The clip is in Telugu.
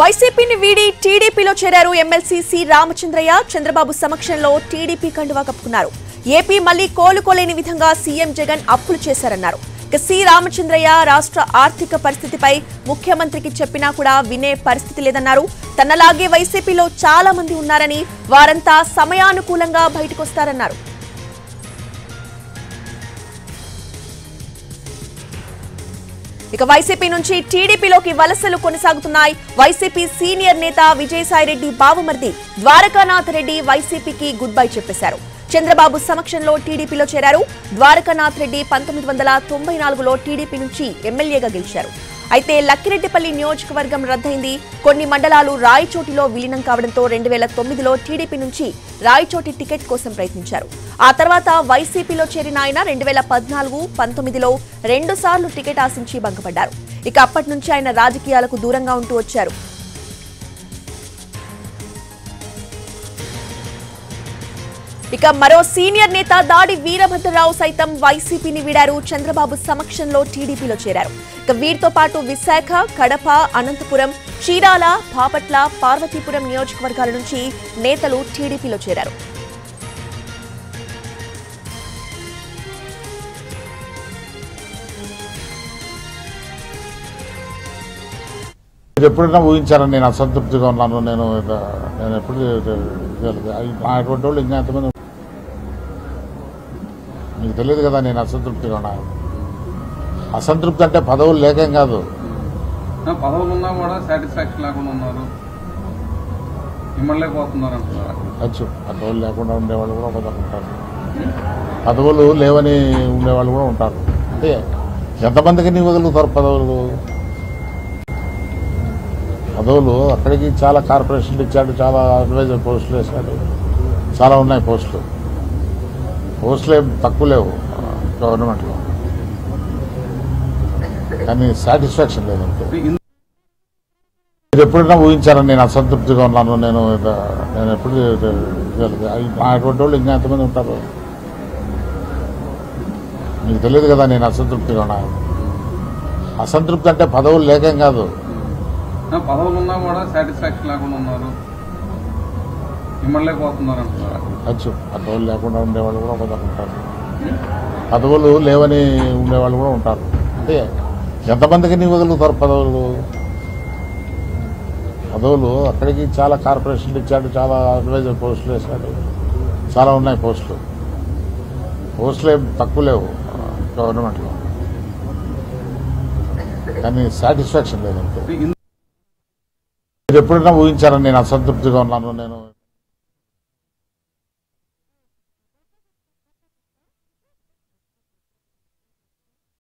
వైసీపీని వీడి టీడీపీలో చేరారు ఎమ్మెల్సీ సి రామచంద్రయ్య. చంద్రబాబు సమక్షంలో టీడీపీ కండువా కప్పుకున్నారు. ఏపీ మళ్లీ కోలుకోలేని విధంగా సీఎం జగన్ అప్పులు చేశారన్నారు. సి రామచంద్రయ్య రాష్ట్ర ఆర్థిక పరిస్థితిపై ముఖ్యమంత్రికి చెప్పినా కూడా వినే పరిస్థితి లేదన్నారు. తనలాగే వైసీపీలో చాలా మంది ఉన్నారని, వారంతా సమయానుకూలంగా బయటకొస్తారన్నారు. ఇక వైసీపీ నుంచి టీడీపీలోకి వలసలు కొనసాగుతున్నాయి. వైసీపీ సీనియర్ నేత విజయసాయిరెడ్డి బావమర్ది ద్వారకానాథ్ రెడ్డి వైసీపీకి గుడ్ బై చెప్పేశారు. చంద్రబాబు సమక్షంలో టీడీపీలో చేరారు. ద్వారకానాథ్ రెడ్డి 1994లో టీడీపీ నుంచి ఎమ్మెల్యేగా గెలిచారు. అయితే లక్కిరెడ్డిపల్లి నియోజకవర్గం రద్దయింది. కొన్ని మండలాలు రాయచోటిలో విలీనం కావడంతో 2009లో టీడీపీ నుంచి రాయచోటి టికెట్ కోసం ప్రయత్నించారు. ఆ తర్వాత వైసీపీలో చేరిన ఆయన 2014, 19లో 2 సార్లు టికెట్ ఆశించి భంగపడ్డారు. ఇక అప్పటి నుంచి ఆయన రాజకీయాలకు దూరంగా ఉంటూ వచ్చారు. ఇక మరో సీనియర్ నేత దాడి వీరభద్రరావు సైతం వైసీపీని వీడారు. చంద్రబాబు సమక్షంలో టీడీపీలో చేరారు. ఇక వీరితో పాటు విశాఖ, కడప, అనంతపురం, చీరాల, బాపట్ల, పార్వతీపురం నియోజకవర్గాల నుంచి నేతలు టీడీపీలో చేరారు. ఎప్పుడైనా ఊహించారని నేను అసంతృప్తిగా ఉన్నాను. నేను ఎప్పుడు అటువంటి వాళ్ళు ఇంకా ఎంతమంది మీకు తెలియదు కదా. నేను అసంతృప్తిగా ఉన్నాను. అసంతృప్తి అంటే పదవులు లేకేం కాదు, పదవులు ఉన్నా కూడా సాటిస్ఫాక్షన్ లేకుండా ఉన్నారు, ఇమ్మలేకపోతున్నారు అంటున్నారు. వచ్చు పదవులు లేకుండా ఉండేవాళ్ళు కూడా కొందరు ఉంటారు, పదవులు లేవని ఉండేవాళ్ళు కూడా ఉంటారు. అంటే ఎంతమందికి నీ వదులుతారు పదవులు? పదవులు అక్కడికి చాలా కార్పొరేషన్లు ఇచ్చాడు, చాలా అడ్వైజర్ పోస్టులు వేశాడు, చాలా ఉన్నాయి పోస్టులు. పోస్టులు ఏం తక్కువ లేవు గవర్నమెంట్లో, కానీ సాటిస్ఫాక్షన్ లేదంటే. మీరు ఎప్పుడైనా ఊహించారని నేను అసంతృప్తిగా ఉన్నాను. నేను ఎప్పుడు అటువంటి వాళ్ళు ఇంకా ఎంతమంది ఉంటారు మీకు తెలియదు కదా. నేను అసంతృప్తిగా ఉన్నాను. అసంతృప్తి అంటే పదవులు లేకేం కాదు, పదవులు ఉన్నా కూడా సాటిస్ఫాక్షన్ లేకుండా ఉన్నారు, ఇమ్మలేకపోతున్నారు అంటున్నారు. వచ్చు పదవులు లేకుండా ఉండేవాళ్ళు కూడా కొందరు ఉంటారు, పదవులు లేవని ఉండేవాళ్ళు కూడా ఉంటారు. అంటే ఎంతమందికి నీ వదులుతారు పదవులు? పదవులు అక్కడికి చాలా కార్పొరేషన్లు ఇచ్చాడు, చాలా అడ్వైజర్ పోస్టులు వేశాడు, చాలా ఉన్నాయి పోస్టులు. పోస్టులు ఏం తక్కువ లేవు గవర్నమెంట్లో, కానీ సాటిస్ఫాక్షన్ లేదంటే. మీరు ఎప్పుడైనా ఊహించారని నేను అసంతృప్తిగా ఉన్నాను. నేను